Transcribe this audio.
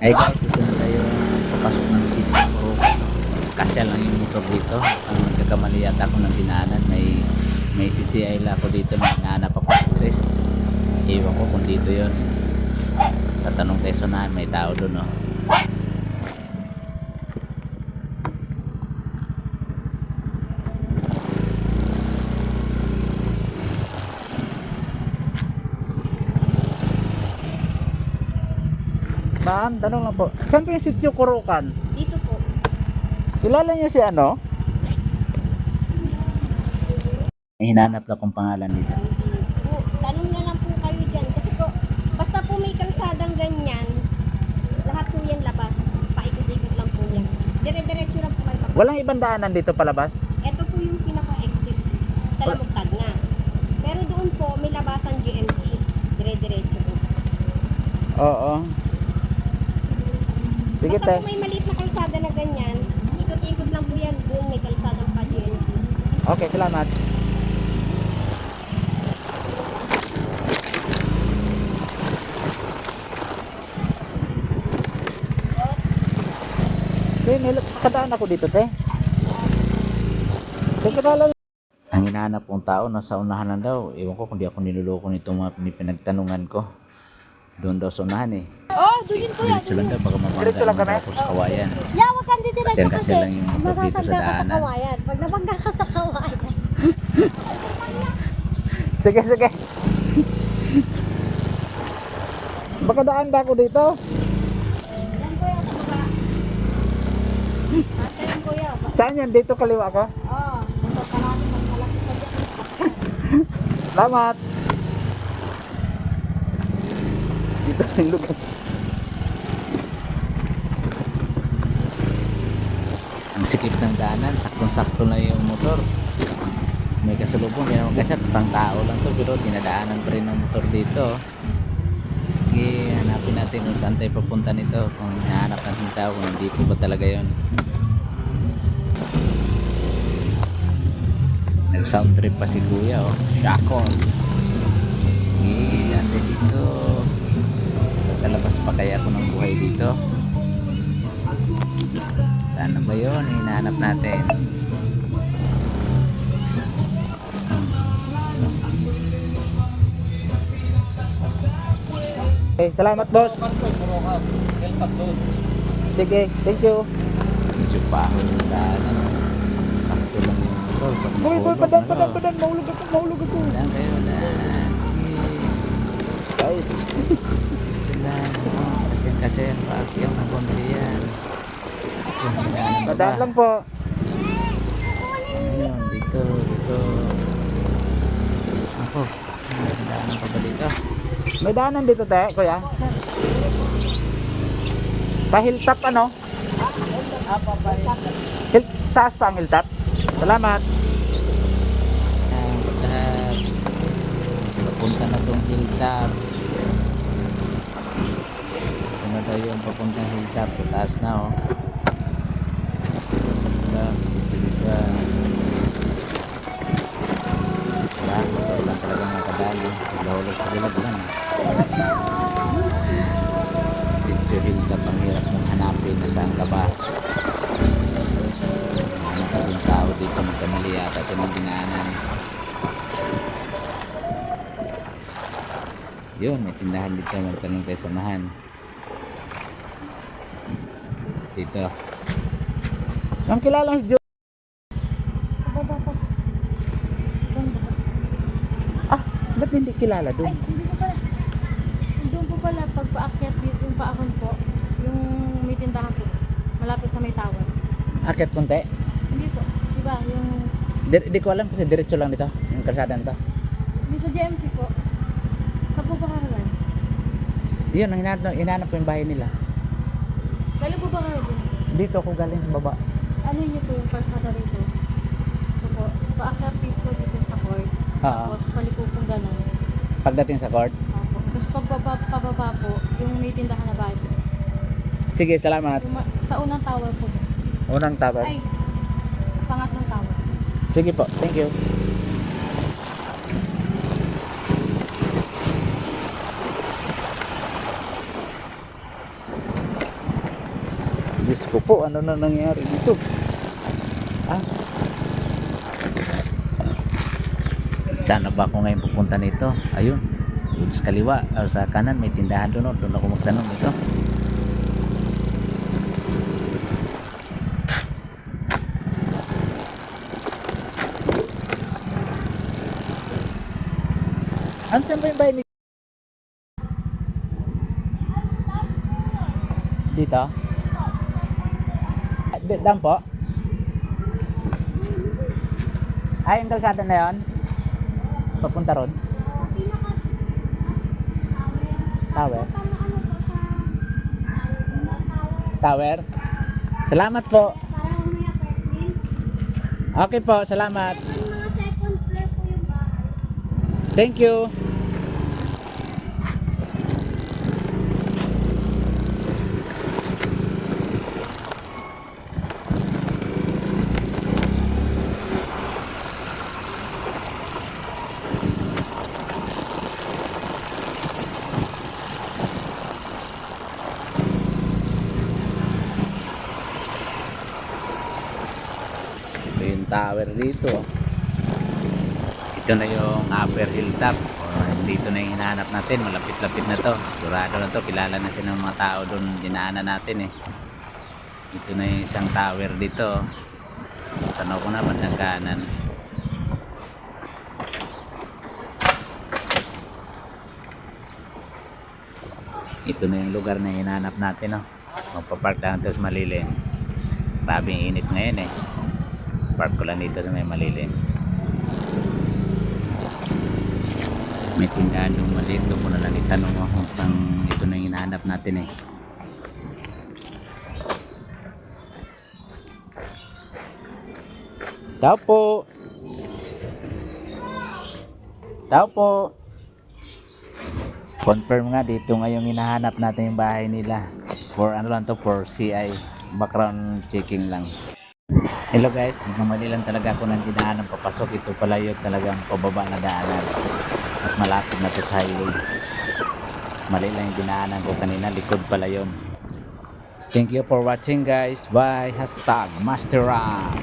Ay guys, ito na tayo papasok ng city ko. Kasya lang yung motor dito. Ang nagkakamali yata ako ng dinaanan. May CCI lang ako dito na hinahanap ako actress. Iwan ko kung dito yon. Tatanong tayo sunahan, may tao doon oh. Ma'am, tanong lang po. Saan po yung sitio Kurukan? Dito po. Kilala niyo si ano? May hinanap lang kong pangalan dito. Hindi po. Tanong na lang po kayo dyan. Kasi po, basta po may kalsadang ganyan, lahat po yan labas. Paikot-ikot lang po yan. Dire-diretso lang po kayo. Walang ibang daanan dito palabas? Ito po yung pinaka-exit sa Lamugtag na. Pero doon po, may labasan GMC. Dire-diretso po. Oo. Sige Basta te. po may maliit na kalsada na ganyan, ikot-ikot lang po yan. Doon may kalsadang pa GMC. Okay, salamat. Kadaan ako dito, te. Kilala. Ang hinahanap kong tao nasa unahan lang daw. Ewan ko kung di ako niloloko nitong mga pinagtanungan ko. Doon daw sa unahan eh. Oh, doon yun kuya. Diretso lang daw, baka mamanda naman daw ako sa kawayan. Yeah, wag kang didiretso Kasi lang yung motor dito sa masasagda ka sa daanan. kawayan. Pag nabangga ka sa kawayan. Sige, sige. Baka daan ba ako dito? Yan kuya, sa baba. Ate yan kuya. Saan yan? Dito kaliwa ko? Oh, nasa parado mas malaki pa dyan. Salamat. Dito yung lugar. Ang sikip ng daanan, saktong-sakto na yung motor. May kasalubong, hindi naman kasi pang tao lang to, pero dinadaanan pa rin ng motor dito. Sige, hanapin natin kung saan tayo papunta nito. Kung hinahanap natin tao, kung nandito ba talaga yun. Nag-sound trip pa si kuya, oh. Shakon. Sige, dati dito. Tatalabas pa kaya ako ng buhay dito. Saan ba yun? Hinahanap natin. Okay, salamat boss. Sige, thank you. Medyo pahon yung daanan. Sakto lang yung motor. Boy, padan, mahulog ako. Lang kayo na. Guys, Kasi paakyat na konti yan. padaan lang po. Ayun, dito. Ako, daanan pa ba dito? May daanan dito, te, kuya. Sa hilltop, ano? Taas pa ang hilltop. Salamat. Lahat. Papunta na tong hilltop. Ito na tayo yung papuntang hilltop. Sa taas na, oh. Diba? Wala, motor lang talaga nakadali. Hulog sa dilag lang. Dito hilltop, ang hirap mong hanapin na saan ka ba. Hanap ka yung tao dito, magkamali yata ito ng dinaanan. Yun, may tindahan dito, magtanong tayo sa unahan. Dito. Ang kilala si Jo. Ah, ba't hindi kilala Ay, doon? hindi ko pala. Doon po pala, pag paakyat dito, yung paakon po, yung may tindahan po, malapit sa may tower. Akit konti. Hindi po, diba, yung, Di ko alam kasi diretso lang dito. Yung kalsada nito. dito GMC po, kapo ba karoon? Yun, ang hinahanap ko yung bahay nila. Galing po ba kayo dun? Dito ako galing sa baba. Ano yun po yung kalsada rito? So po, paakyat dito dito sa court, Oo. tapos paliko pong gano'n. Pagdating sa court. Opo. Tapos pababa po, yung may tindahan na bahay po. Sige, salamat. Yung sa unang tower po. Unang tower. Ay, pangatlong tower. Sige po, thank you. Diyos ko po, ano na nangyari dito? Ah, Sana ba ako ngayon pupunta nito? Ayun. Doon sa kaliwa, sa kanan may tindahan doon. Oh. Doon ako magtanong nito. ano saan ba yung bahay ni- dito? Dam po? Ay, yung kalsada na yun? Papunta ron? Sa pinaka Tower? ano po sa tower. Tower? Salamat po. Para mamaya apartment. Okay po, salamat. Yung mga second floor po yung bahay. Thank you. Ito yung tower dito. Ito na yung upper hilltop. Dito na yung hinahanap natin. Malapit-lapit na to. Sigurado na to. Kilala na siya ng mga tao doon. Dinaanan natin eh. Ito na yung isang tower dito. Tanaw ko na bandang kanan. Ito na yung lugar na hinahanap natin. Oh. Magpapark lang ito sa malilim. Grabing init ngayon eh. Park ko lang dito sa may malilim. May tindahan yung maliit. Doon ko na lang itanong ako kung ito na yung hinahanap natin eh. Tao po. Tao po. Confirm nga dito nga yung hinahanap natin yung bahay nila. For ano lang to, for CI. Background checking lang. Hello guys, nagmamali lang talaga ako ng dinaanan papasok. Ito pala yun talagang pababa na daanan. Mas malapit na to sa highway. Mali lang yung dinaanan ko kanina, likod pala yun. Thank you for watching guys. Bye. Hashtag Master Ram.